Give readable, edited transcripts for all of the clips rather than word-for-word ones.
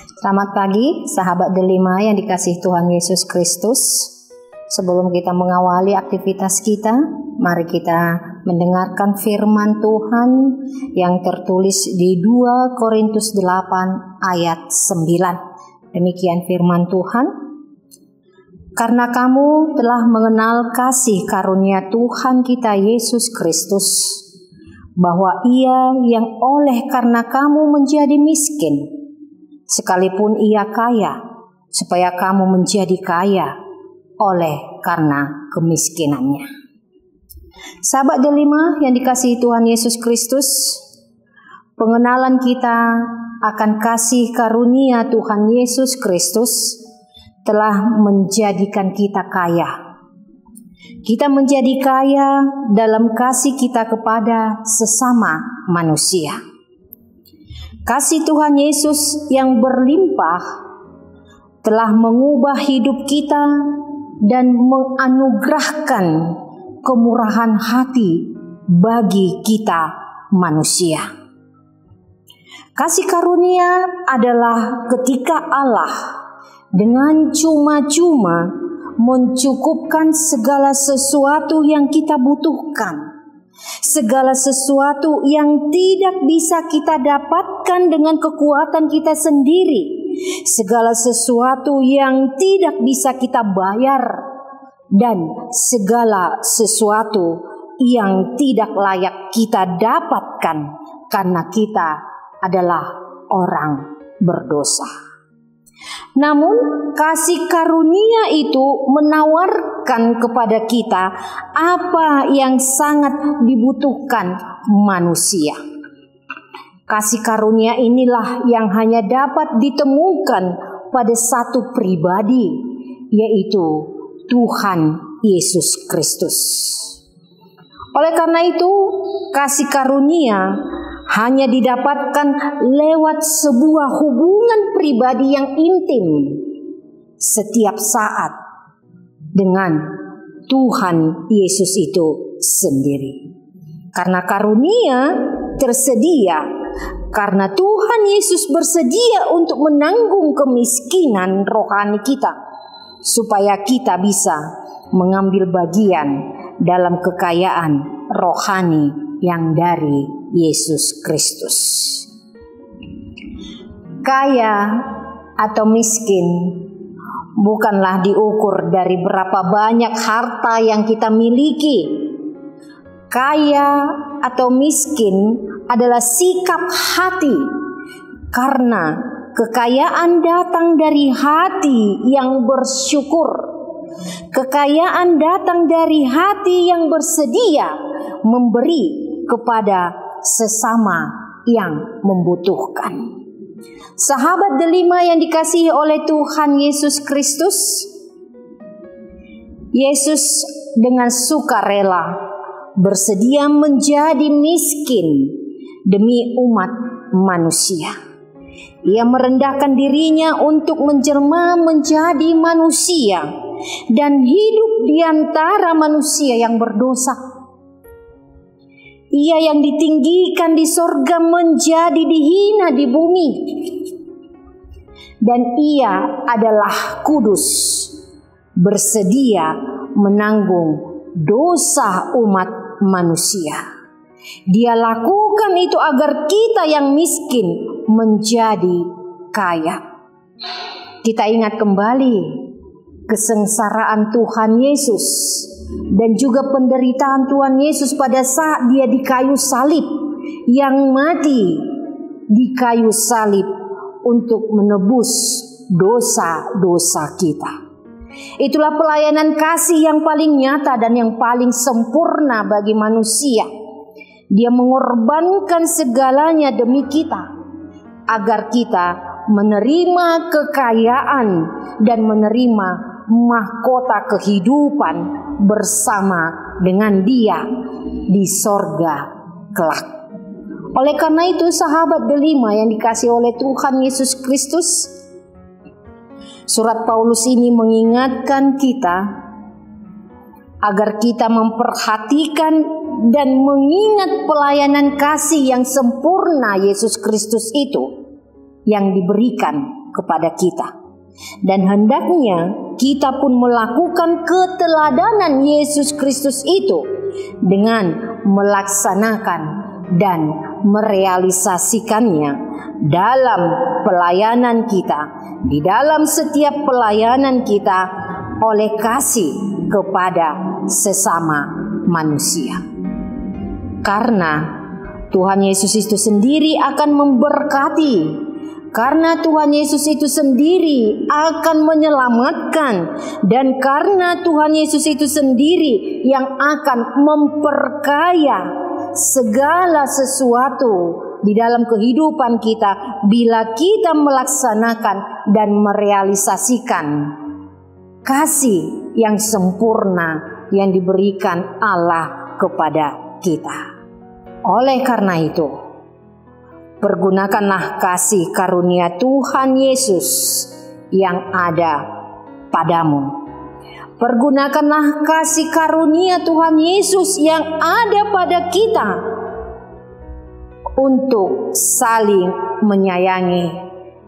Selamat pagi, sahabat Delima yang dikasihi Tuhan Yesus Kristus. Sebelum kita mengawali aktivitas kita, mari kita mendengarkan firman Tuhan yang tertulis di 2 Korintus 8 ayat 9. Demikian firman Tuhan. Karena kamu telah mengenal kasih karunia Tuhan kita Yesus Kristus, bahwa Ia yang oleh karena kamu menjadi miskin, sekalipun Ia kaya, supaya kamu menjadi kaya oleh karena kemiskinannya. Sahabat Delima yang dikasihi Tuhan Yesus Kristus, pengenalan kita akan kasih karunia Tuhan Yesus Kristus telah menjadikan kita kaya. Kita menjadi kaya dalam kasih kita kepada sesama manusia. Kasih Tuhan Yesus yang berlimpah telah mengubah hidup kita dan menganugerahkan kemurahan hati bagi kita manusia. Kasih karunia adalah ketika Allah dengan cuma-cuma mencukupkan segala sesuatu yang kita butuhkan. Segala sesuatu yang tidak bisa kita dapatkan dengan kekuatan kita sendiri, segala sesuatu yang tidak bisa kita bayar, dan segala sesuatu yang tidak layak kita dapatkan karena kita adalah orang berdosa. Namun kasih karunia itu menawarkan kepada kita apa yang sangat dibutuhkan manusia. Kasih karunia inilah yang hanya dapat ditemukan pada satu pribadi, yaitu Tuhan Yesus Kristus. Oleh karena itu, kasih karunia hanya didapatkan lewat sebuah hubungan pribadi yang intim setiap saat dengan Tuhan Yesus itu sendiri. Karena karunia tersedia, karena Tuhan Yesus bersedia untuk menanggung kemiskinan rohani kita, supaya kita bisa mengambil bagian dalam kekayaan rohani yang dari Yesus Kristus. Kaya atau miskin bukanlah diukur dari berapa banyak harta yang kita miliki. Kaya atau miskin adalah sikap hati, karena kekayaan datang dari hati yang bersyukur. Kekayaan datang dari hati yang bersedia memberi kepada sesama yang membutuhkan. Sahabat Delima yang dikasihi oleh Tuhan Yesus Kristus, Yesus dengan sukarela bersedia menjadi miskin demi umat manusia. Ia merendahkan dirinya untuk menjelma menjadi manusia dan hidup di antara manusia yang berdosa. Ia yang ditinggikan di sorga menjadi dihina di bumi. Dan ia adalah kudus, bersedia menanggung dosa umat manusia. Dia lakukan itu agar kita yang miskin menjadi kaya. Kita ingat kembali kesengsaraan Tuhan Yesus dan juga penderitaan Tuhan Yesus pada saat Dia di kayu salib, yang mati di kayu salib untuk menebus dosa-dosa kita. Itulah pelayanan kasih yang paling nyata dan yang paling sempurna bagi manusia. Dia mengorbankan segalanya demi kita, agar kita menerima kekayaan dan menerima mahkota kehidupan bersama dengan Dia di sorga kelak. Oleh karena itu, sahabat Delima yang dikasihi oleh Tuhan Yesus Kristus, surat Paulus ini mengingatkan kita agar kita memperhatikan dan mengingat pelayanan kasih yang sempurna Yesus Kristus itu yang diberikan kepada kita. Dan hendaknya kita pun melakukan keteladanan Yesus Kristus itu dengan melaksanakan dan merealisasikannya dalam pelayanan kita, di dalam setiap pelayanan kita oleh kasih kepada sesama manusia. Karena Tuhan Yesus itu sendiri akan memberkati, karena Tuhan Yesus itu sendiri akan menyelamatkan, dan karena Tuhan Yesus itu sendiri yang akan memperkaya segala sesuatu di dalam kehidupan kita bila kita melaksanakan dan merealisasikan kasih yang sempurna yang diberikan Allah kepada kita. Oleh karena itu, pergunakanlah kasih karunia Tuhan Yesus yang ada padamu. Pergunakanlah kasih karunia Tuhan Yesus yang ada pada kita untuk saling menyayangi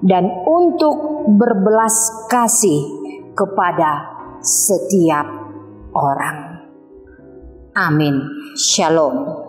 dan untuk berbelas kasih kepada setiap orang. Amin. Shalom.